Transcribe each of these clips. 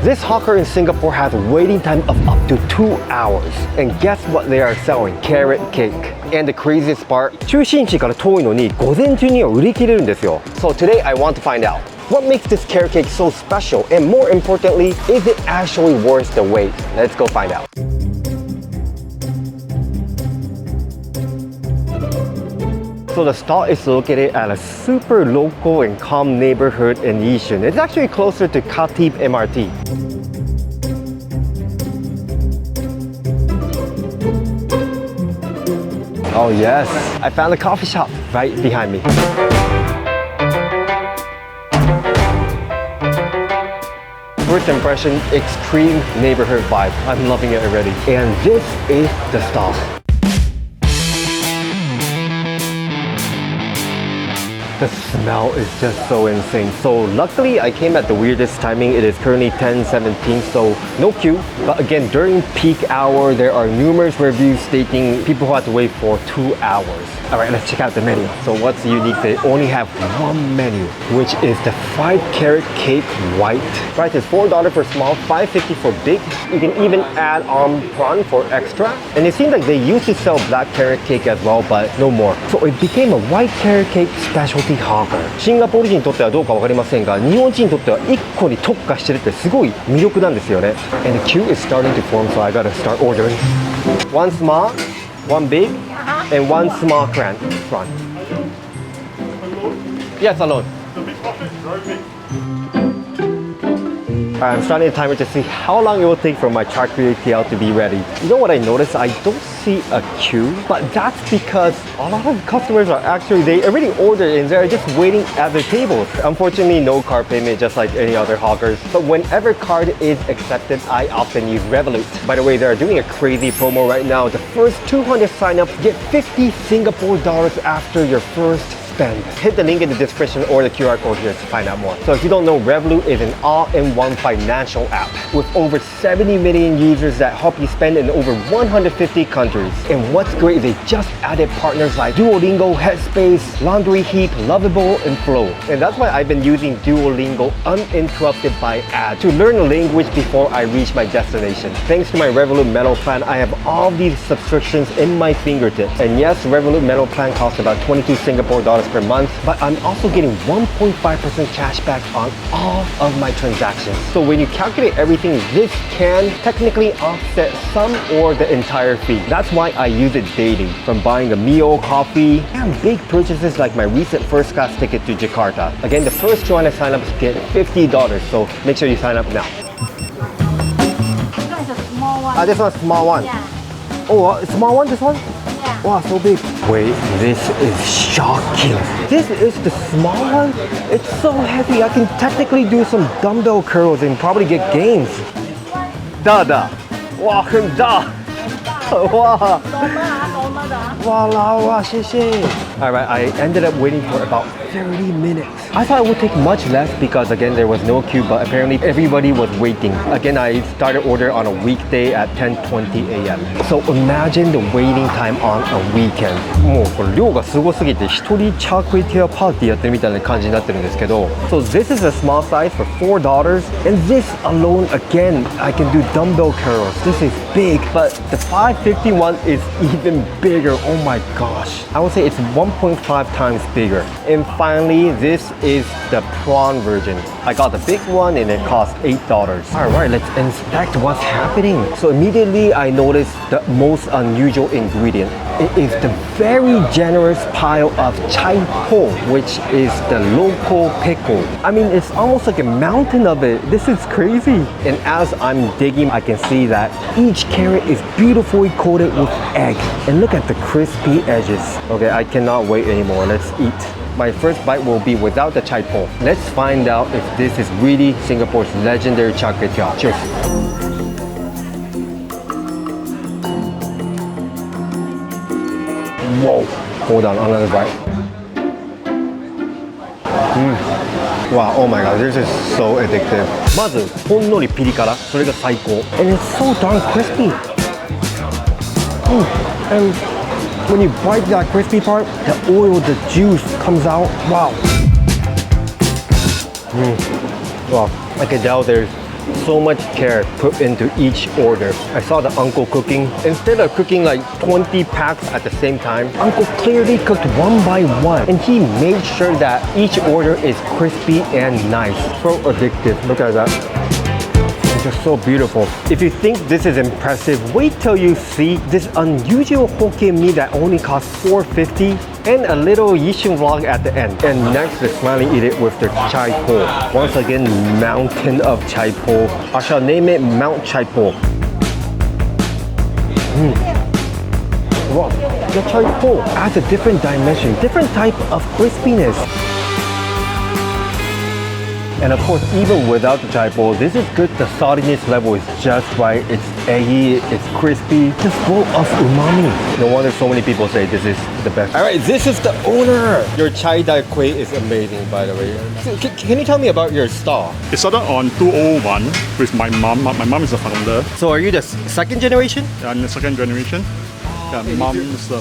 This hawker in Singapore has a waiting time of up to 2 hours. And guess what they are selling? Carrot cake. And the craziest part, 中心地から遠いのに午前中には売り切れるんですよ。So today I want to find out what makes this carrot cake so special, and more importantly, is it actually worth the wait? Let's go find out. So the stall is located at a super local and calm neighborhood in Yishun. It's actually closer to Khatib MRT. Oh yes, I found a coffee shop right behind me. First impression, extreme neighborhood vibe. I'm loving it already. And this is the stall. The smell is just so insane. So luckily I came at the weirdest timing. It is currently 10:17, so no queue. But again, during peak hour, there are numerous reviews stating people who have to wait for 2 hours. All right, let's check out the menu. So what's unique? They only have one menu, which is the fried carrot cake white. Price is $4 for small, $5.50 for big. You can even add on prawn for extra. And it seems like they used to sell black carrot cake as well, but no more. So it became a white carrot cake specialty hawker. シンガポール人にとってはどうかわかりませんが、日本人にとっては1個に特化してるってすごい魅力なんですよね。And the queue is starting to form, so I gotta start ordering. One small, one big, and one small prawn. Yes, alone. I'm starting the timer to see how long it will take for my char kway teow to be ready. You know what I noticed? I don't see a queue, but that's because a lot of customers are actually, they already ordered and they're just waiting at their tables. Unfortunately, no card payment, just like any other hawkers. But whenever card is accepted, I often use Revolut. By the way, they're doing a crazy promo right now. The first 200 signups get 50 Singapore dollars after your first spend. Hit the link in the description or the QR code here to find out more. So if you don't know, Revolut is an all-in-one financial app with over 70 million users that help you spend in over 150 countries. And what's great is they just added partners like Duolingo, Headspace, Laundry Heap, Lovable, and Flow. And that's why I've been using Duolingo uninterrupted by ads to learn a language before I reach my destination. Thanks to my Revolut Metal plan, I have all these subscriptions in my fingertips. And yes, Revolut Metal plan costs about 22 Singapore dollars per month, but I'm also getting 1.5% cash back on all of my transactions. So when you calculate everything, this can technically offset some or the entire fee. That's why I use it daily, from buying a meal, coffee, and big purchases like my recent first class ticket to Jakarta. Again, the first 200 signups get $50, so make sure you sign up now. This one is a small one. This one's a small one. Yeah. Oh, a small one, this one? Yeah. Wow, so big. Wait, this is shocking. This is the small one? It's so heavy, I can technically do some dumbbell curls and probably get gains. Da. Wow, 很大. Wow. Wow, 谢谢. Alright, I ended up waiting for about 30 minutes. I thought it would take much less because again there was no queue, but apparently everybody was waiting. Again, I started order on a weekday at 10:20 a.m. So imagine the waiting time on a weekend. もうこれ量がすごすぎて一人チャークイティアパーティーやってるみたいな感じになってるんですけど. So this is a small size for $4, and this alone, again, I can do dumbbell curls. This is big, but the 551 is even bigger. Oh my gosh. I would say it's 1.5 times bigger. And finally, this is the prawn version. I got the big one and it cost $8. Alright, let's inspect what's happening. So immediately I noticed the most unusual ingredient. It is the very generous pile of chai po, which is the local pickle. I mean, it's almost like a mountain of it. This is crazy. And as I'm digging, I can see that each carrot is beautifully coated with egg. And look at the crispy edges. Okay, I cannot wait anymore. Let's eat. My first bite will be without the chai po. Let's find out if this is really Singapore's legendary char kway teow. Cheers. Whoa. Hold on, another bite. Wow, oh my god, this is so addictive. まず、ほんのりピリ辛、それが最高。And it's so darn crispy. And when you bite that crispy part, the oil, the juice comes out. Wow. Wow, I can tell there's So much care put into each order. I saw the uncle cooking. Instead of cooking like 20 packs at the same time, uncle clearly cooked one by one. And he made sure that each order is crispy and nice. So addictive. Look at that. It's just so beautiful. If you think this is impressive, wait till you see this unusual Hokkien Mee that only costs $4.50 and a little Yishun vlog at the end. And next, let's finally eat it with the chai po. Once again, mountain of chai po. I shall name it Mount Chai Po. Wow, the chai po adds a different dimension, different type of crispiness. And of course, even without the chai po, this is good. The saltiness level is just right. It's eggy, it's crispy, just full of umami. No wonder so many people say this is the best. All right, this is the owner. Your chai dai kway is amazing, by the way. So, can you tell me about your stall? It started on 201 with my mom. My mom is the founder. So are you the second generation? I'm the second generation. Yeah, mom is the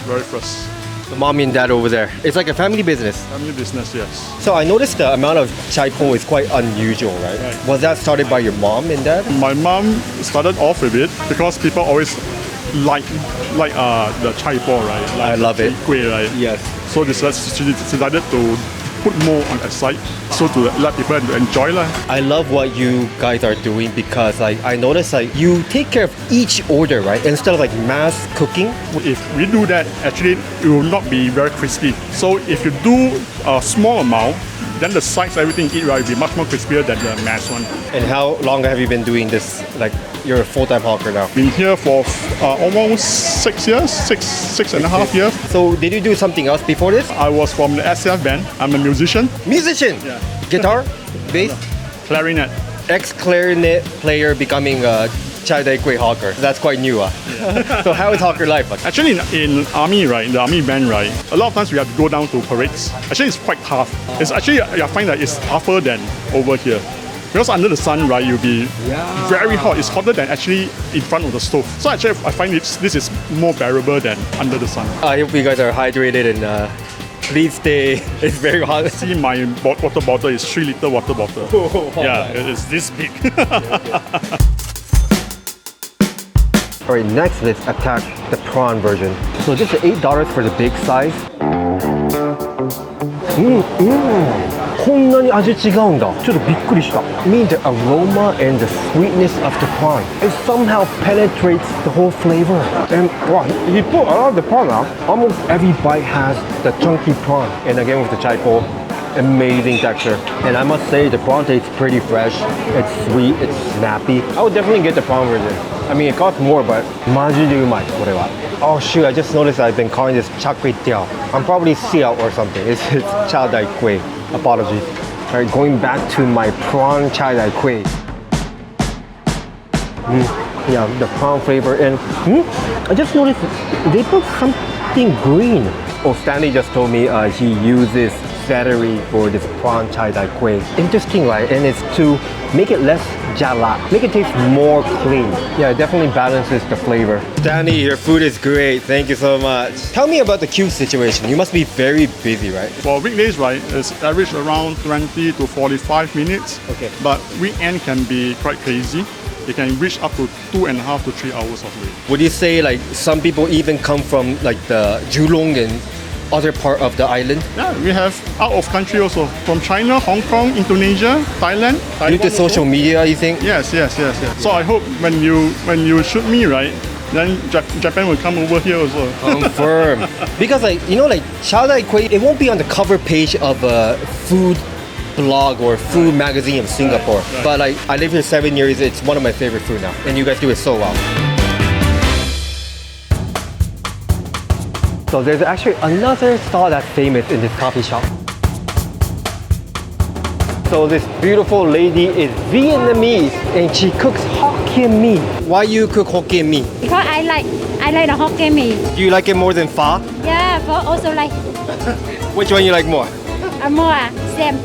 very first. The mommy and dad over there. It's like a family business. Family business, yes. So I noticed the amount of chai po is quite unusual, right? Was that started by your mom and dad? My mom started off with it because people always like the chai po, right? Like I love it. Kway, right? Yes. So she decided to put more on that side, so to let people enjoy lah. I love what you guys are doing because I noticed you take care of each order, right? Instead of mass cooking. If we do that, actually it will not be very crispy. So if you do a small amount, then the sides, everything you eat, right, will be much more crispier than the mass one. And how long have you been doing this? You're a full-time hawker now. Been here for almost 6 years, six and a half years. So did you do something else before this? I was from the SCF band. I'm a musician. Musician? Yeah. Guitar? Bass? Clarinet. Ex-clarinet player becoming a chai dai kway hawker. That's quite new. Yeah. So how is hawker life? Actually, in army, right, the army band, right, a lot of times we have to go down to parades. Actually, it's quite tough. It's actually, I find that it's tougher than over here. Because under the sun, right, you'll be very hot. It's hotter than actually in front of the stove. So actually, I find this is more bearable than under the sun. I hope you guys are hydrated and please stay. It's very hot. See, my water bottle is 3-liter water bottle. Oh, yeah, it's this big. Alright, next let's attack the prawn version. So this is $8 for the big size. こんなに味違うんだ。ちょっとびっくりした。I mean the aroma and the sweetness of the prawn. It somehow penetrates the whole flavor. And wow, he put a lot of the prawn out. Almost every bite has the chunky prawn. And again with the chai po, amazing texture. And I must say the prawn tastes pretty fresh. It's sweet, it's snappy. I would definitely get the prawn version. I mean it costs more, but マジでうまいこれは。Oh shoot, I just noticed I've been calling this char kway teow. I'm probably siao or something. It's chai dai kway. Apologies. Alright, going back to my prawn chai dai kway. Yeah, the prawn flavor. And I just noticed they put something green. Oh, Stanley just told me he uses celery for this prawn chai dai kway. Interesting, right? And it's to make it less jala, make it taste more clean. Yeah, it definitely balances the flavor. Stanley, your food is great. Thank you so much. Tell me about the queue situation. You must be very busy, right? For weekdays, right, it's average around 20 to 45 minutes. Okay. But weekend can be quite crazy. It can reach up to 2.5 to 3 hours of wait. Would you say some people even come from the Julong and other part of the island? Yeah, we have out of country also. From China, Hong Kong, Indonesia, Thailand. Due to social media, you think? Yes. So I hope when you shoot me, right, then Japan will come over here also. Confirm. Because chai dai kway, it won't be on the cover page of a food blog or food magazine of Singapore. Right. But I live here 7 years. It's one of my favorite food now. And you guys do it so well. So there's actually another stall that's famous in this coffee shop. So this beautiful lady is Vietnamese and she cooks Hokkien Mee. Why you cook Hokkien Mee? Because I like the Hokkien Mee. Do you like it more than pho? Yeah, but also like Which one you like more? more same.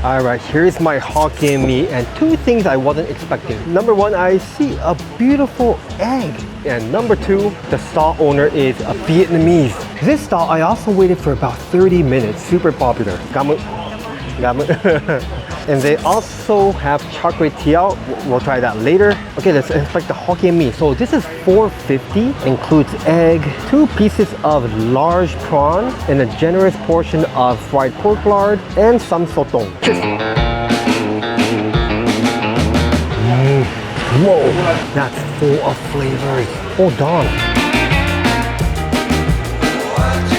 Alright, here's my Hokkien Mee and two things I wasn't expecting. Number one, I see a beautiful egg. And number two, the stall owner is a Vietnamese. This stall, I also waited for about 30 minutes. Super popular. Gamu. And they also have char kway teow. We'll try that later. Okay, let's inspect the Hokkien Mee. So this is $4.50. Includes egg, 2 pieces of large prawn, and a generous portion of fried pork lard, and some sotong. Whoa, that's full of flavors. Hold on.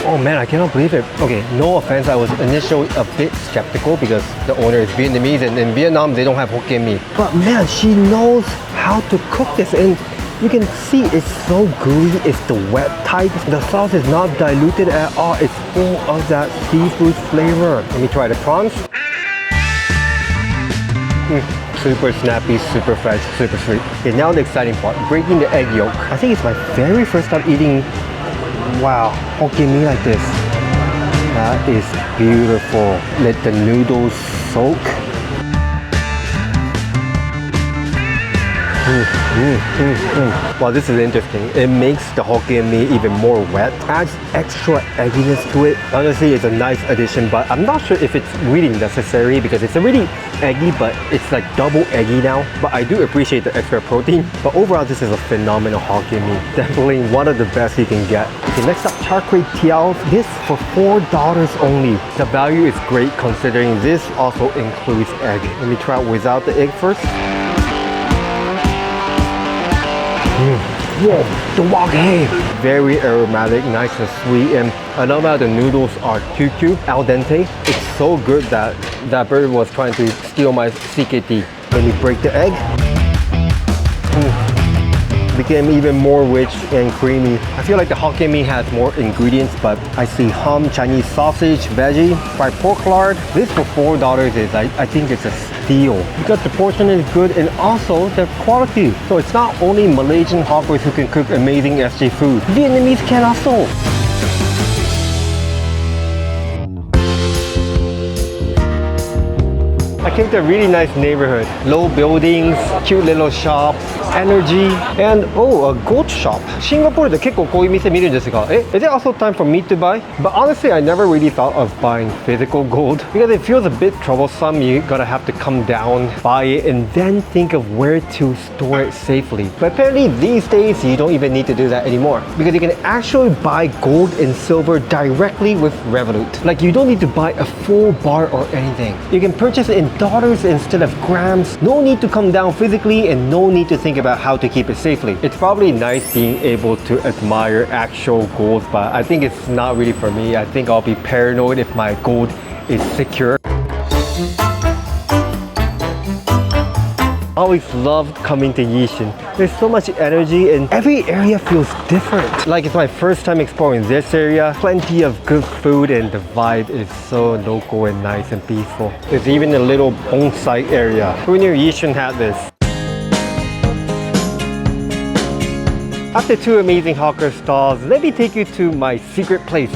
Oh man, I cannot believe it. Okay, no offense, I was initially a bit skeptical because the owner is Vietnamese and in Vietnam they don't have Hokkien Mee. But man, she knows how to cook this, and you can see it's so gooey, it's the wet type. The sauce is not diluted at all, it's full of that seafood flavor. Let me try the prawns. Super snappy, super fresh, super sweet. Okay, now the exciting part, breaking the egg yolk. I think it's my very first time eating, wow, Hokkien Mee like this. That is beautiful. Let the noodles soak. Wow, this is interesting. It makes the Hokkien Mee even more wet, adds extra egginess to it. Honestly, it's a nice addition, but I'm not sure if it's really necessary because it's already eggy, but it's like double eggy now. But I do appreciate the extra protein. But overall, this is a phenomenal Hokkien Mee. Definitely one of the best you can get. Okay, next up, char kway teow. This for $4 only. The value is great considering this also includes egg. Let me try it without the egg first. Whoa, the wok hey! Very aromatic, nice and sweet, and I love how the noodles are QQ, al dente. It's so good that that bird was trying to steal my CKT. Let me break the egg. Became even more rich and creamy. I feel like the Hokkien Mee has more ingredients, but I see ham, Chinese sausage, veggie, fried pork lard. This for $4 is, I think it's a steal because the portion is good and also the quality. So it's not only Malaysian hawkers who can cook amazing SG food. Vietnamese can also. I came to a really nice neighborhood. Low buildings, cute little shops, energy, and oh, a gold shop. Singapore で結構こういう店見るんですが、is it also time for me to buy? But honestly, I never really thought of buying physical gold because it feels a bit troublesome. You gotta have to come down, buy it, and then think of where to store it safely. But apparently these days, you don't even need to do that anymore because you can actually buy gold and silver directly with Revolut. Like you don't need to buy a full bar or anything. You can purchase it in dollars instead of grams. No need to come down physically and no need to think about how to keep it safely. It's probably nice being able to admire actual gold, but I think it's not really for me. I think I'll be paranoid if my gold is secure. I always loved coming to Yishun. There's so much energy and every area feels different. Like it's my first time exploring this area. Plenty of good food and the vibe is so local and nice and peaceful. There's even a little bonsai area. Who knew Yishun had this? After 2 amazing hawker stalls, let me take you to my secret place.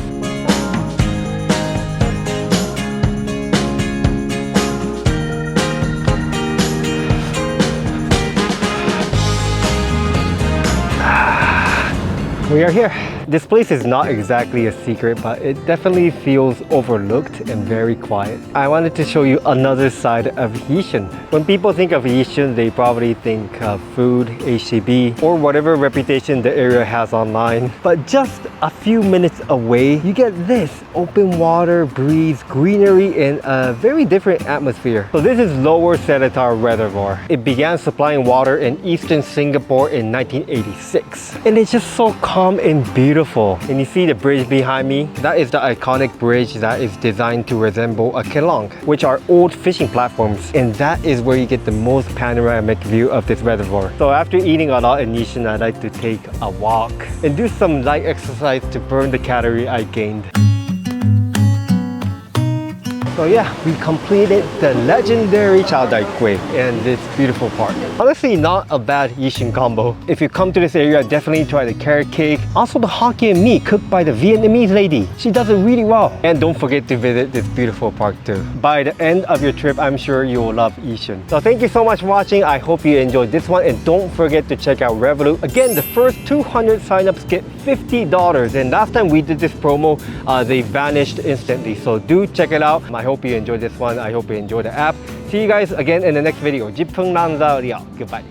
We are here. This place is not exactly a secret, but it definitely feels overlooked and very quiet. I wanted to show you another side of Yishun. When people think of Yishun, they probably think of food, HCB, or whatever reputation the area has online. But just a few minutes away, you get this open water, breeze, greenery, and a very different atmosphere. So this is Lower Seletar Reservoir. It began supplying water in eastern Singapore in 1986. And it's just so calm and beautiful. And you see the bridge behind me? That is the iconic bridge that is designed to resemble a kelong, which are old fishing platforms. And that is where you get the most panoramic view of this reservoir. So after eating a lot in Yishun, I like to take a walk and do some light exercise to burn the calorie I gained. So yeah, we completed the legendary Chao Dai Kway and this beautiful park. Honestly, not a bad Yishun combo. If you come to this area, definitely try the carrot cake. Also the Hokkien Mee cooked by the Vietnamese lady. She does it really well. And don't forget to visit this beautiful park too. By the end of your trip, I'm sure you will love Yishun. So thank you so much for watching. I hope you enjoyed this one and don't forget to check out Revolut. Again, the first 200 signups get $50. And last time we did this promo, they vanished instantly. So do check it out. My hope you enjoyed this one. I hope you enjoyed the app. See you guys again in the next video. Goodbye.